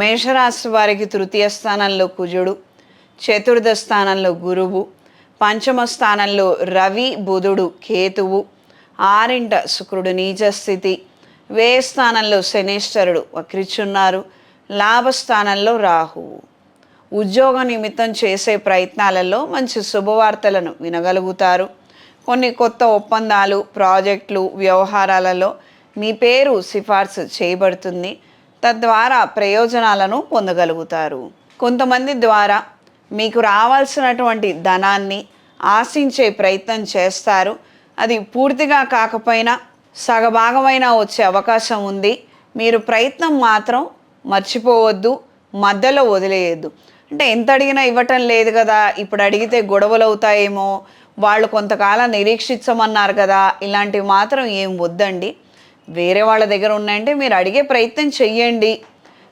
మేషరాశి వారికి తృతీయ స్థానంలో కుజుడు, చతుర్థ స్థానంలో గురువు, పంచమ స్థానంలో రవి బుధుడు కేతువు, ఆరింట శుక్రుడు నీచస్థితి, వ్యయ స్థానంలో శనీశ్వరుడు వక్రిచున్నారు, లాభస్థానంలో రాహువు. ఉద్యోగ నిమిత్తం చేసే ప్రయత్నాలలో మంచి శుభవార్తలను వినగలుగుతారు. కొన్ని కొత్త ఒప్పందాలు, ప్రాజెక్టులు, వ్యవహారాలలో మీ పేరు సిఫార్సు చేయబడుతుంది. తద్వారా ప్రయోజనాలను పొందగలుగుతారు. కొంతమంది ద్వారా మీకు రావాల్సినటువంటి ధనాన్ని ఆశించే ప్రయత్నం చేస్తారు. అది పూర్తిగా కాకపోయినా సగభాగమైనా వచ్చే అవకాశం ఉంది. మీరు ప్రయత్నం మాత్రం మర్చిపోవద్దు, మధ్యలో వదిలేయద్దు. అంటే ఎంత అడిగినా ఇవ్వటం లేదు కదా, ఇప్పుడు అడిగితే గొడవలు అవుతాయేమో, వాళ్ళు కొంతకాలం నిరీక్షించమన్నారు కదా, ఇలాంటివి మాత్రం ఏం వద్దండి. వేరే వాళ్ళ దగ్గర ఉన్నాయంటే మీరు అడిగే ప్రయత్నం చెయ్యండి.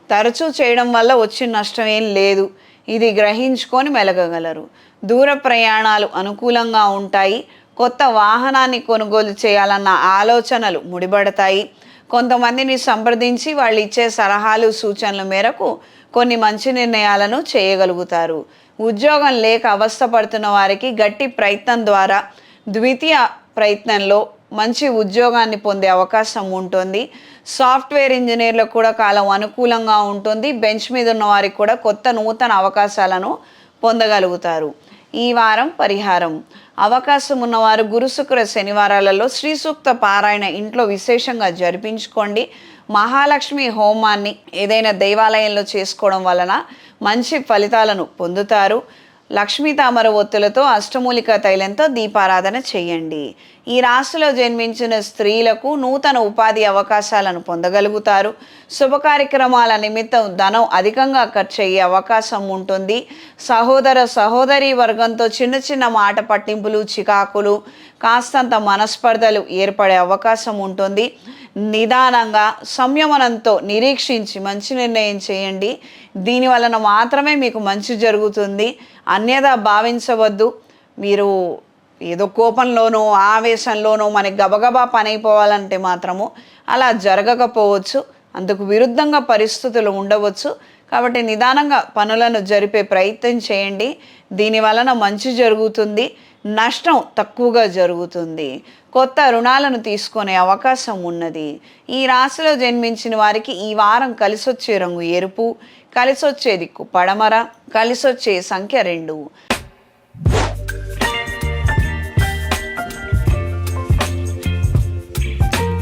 తరచూ చేయడం వల్ల వచ్చిన నష్టం ఏం లేదు. ఇది గ్రహించుకొని మెలగగలరు. దూర ప్రయాణాలు అనుకూలంగా ఉంటాయి. కొత్త వాహనాన్ని కొనుగోలు చేయాలన్న ఆలోచనలు ముడిపడతాయి. కొంతమందిని సంప్రదించి వాళ్ళు ఇచ్చే సలహాలు సూచనల మేరకు కొన్ని మంచి నిర్ణయాలను చేయగలుగుతారు. ఉద్యోగం లేక అవస్థపడుతున్న వారికి గట్టి ప్రయత్నం ద్వారా ద్వితీయ ప్రయత్నంలో మంచి ఉద్యోగాన్ని పొందే అవకాశం ఉంటుంది. సాఫ్ట్వేర్ ఇంజనీర్లకు కూడా కాలం అనుకూలంగా ఉంటుంది. బెంచ్ మీద ఉన్న వారికి కూడా కొత్త నూతన అవకాశాలను పొందగలుగుతారు. ఈ వారం పరిహారం: అవకాశం ఉన్నవారు గురు శుక్ర శనివారాలలో శ్రీ సూక్త పారాయణ ఇంట్లో విశేషంగా జరిపించుకోండి. మహాలక్ష్మి హోమాన్ని ఏదైనా దేవాలయంలో చేసుకోవడం వలన మంచి ఫలితాలను పొందుతారు. లక్ష్మీ తామర ఒత్తులతో అష్టమూలిక తైలంతో దీపారాధన చేయండి. ఈ రాశిలో జన్మించిన స్త్రీలకు నూతన ఉపాధి అవకాశాలను పొందగలుగుతారు. శుభ కార్యక్రమాల నిమిత్తం ధనం అధికంగా ఖర్చు అయ్యే అవకాశం ఉంటుంది. సహోదర సహోదరి వర్గంతో చిన్న చిన్న మాట పట్టింపులు, చికాకులు, కాస్తంత మనస్పర్ధలు ఏర్పడే అవకాశం ఉంటుంది. నిదానంగా సంయమనంతో నిరీక్షించి మంచి నిర్ణయం చేయండి. దీని వలన మాత్రమే మీకు మంచి జరుగుతుంది. అన్యదా భావించవద్దు. మీరు ఏదో కోపంలోనో ఆవేశంలోనో మనకి గబగబా పని అయిపోవాలంటే మాత్రము అలా జరగకపోవచ్చు. అందుకు విరుద్ధంగా పరిస్థితులు ఉండవచ్చు. కాబట్టి నిదానంగా పనులను జరిపే ప్రయత్నం చేయండి. దీని వలన మంచి జరుగుతుంది, నష్టం తక్కువగా జరుగుతుంది. కొత్త రుణాలను తీసుకునే అవకాశం ఉన్నది. ఈ రాశిలో జన్మించిన వారికి ఈ వారం కలిసొచ్చే రంగు ఎరుపు, కలిసొచ్చే దిక్కు పడమర, కలిసొచ్చే సంఖ్య 2.